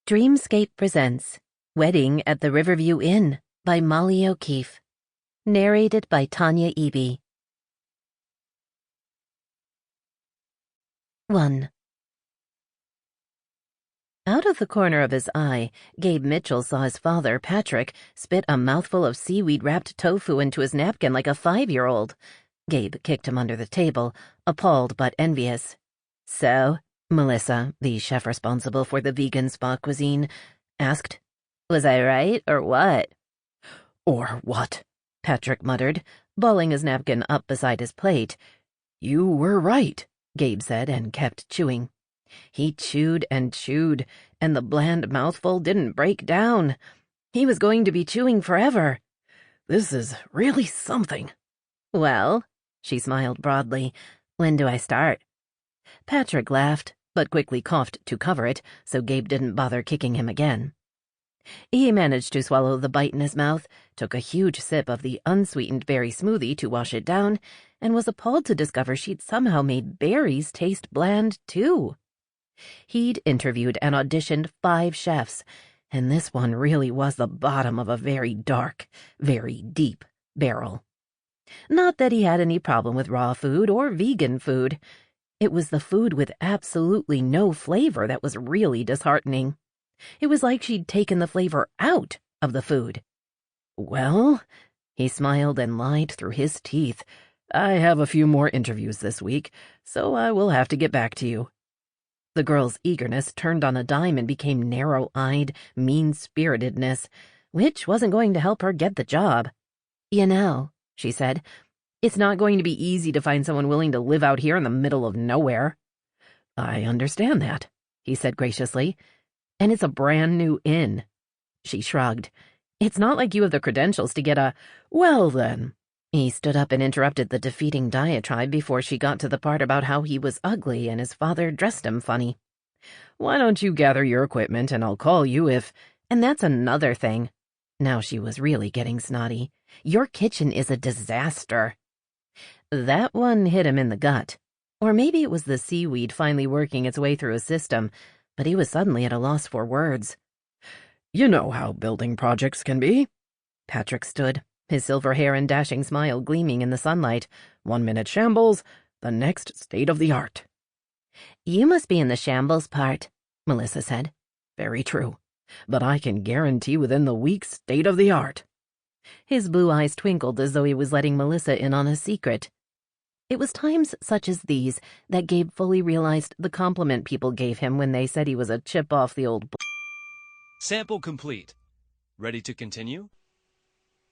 Dreamscape presents Wedding at the Riverview Inn by Molly O'Keefe. Narrated by Tanya Eby. 1. Out of the corner of his eye, Gabe Mitchell saw his father, Patrick, spit a mouthful of seaweed-wrapped tofu into his napkin like a 5-year-old. Gabe kicked him under the table, appalled but envious. "So?" Melissa, the chef responsible for the vegan spa cuisine, asked. "Was I right, or what?" "Or what?" Patrick muttered, balling his napkin up beside his plate. "You were right," Gabe said, and kept chewing. He chewed, and the bland mouthful didn't break down. He was going to be chewing forever. "This is really something." "Well," she smiled broadly, "when do I start?" Patrick laughed, but quickly coughed to cover it, so Gabe didn't bother kicking him again. He managed to swallow the bite in his mouth, took a huge sip of the unsweetened berry smoothie to wash it down, and was appalled to discover she'd somehow made berries taste bland, too. He'd interviewed and auditioned 5 chefs, and this one really was the bottom of a very dark, very deep barrel. Not that he had any problem with raw food or vegan food. It was the food with absolutely no flavor that was really disheartening. It was like she'd taken the flavor out of the food. "Well," he smiled and lied through his teeth, "I have a few more interviews this week, so I will have to get back to you." The girl's eagerness turned on a dime and became narrow-eyed mean-spiritedness, which wasn't going to help her get the job. "You know," she said, "it's not going to be easy to find someone willing to live out here in the middle of nowhere." "I understand that," he said graciously. "And it's a brand new inn." She shrugged. "It's not like you have the credentials to get a—" "Well, then." He stood up and interrupted the defeating diatribe before she got to the part about how he was ugly and his father dressed him funny. "Why don't you gather your equipment and I'll call you if—" "And that's another thing." Now she was really getting snotty. "Your kitchen is a disaster." That one hit him in the gut. Or maybe it was the seaweed finally working its way through his system, but he was suddenly at a loss for words. "You know how building projects can be." Patrick stood, his silver hair and dashing smile gleaming in the sunlight. 1 minute shambles, the next state-of-the-art. "You must be in the shambles part," Melissa said. "Very true, but I can guarantee within the week state-of-the-art." His blue eyes twinkled as though he was letting Melissa in on a secret. It was times such as these that Gabe fully realized the compliment people gave him when they said he was a chip off the old block. Sample complete. Ready to continue?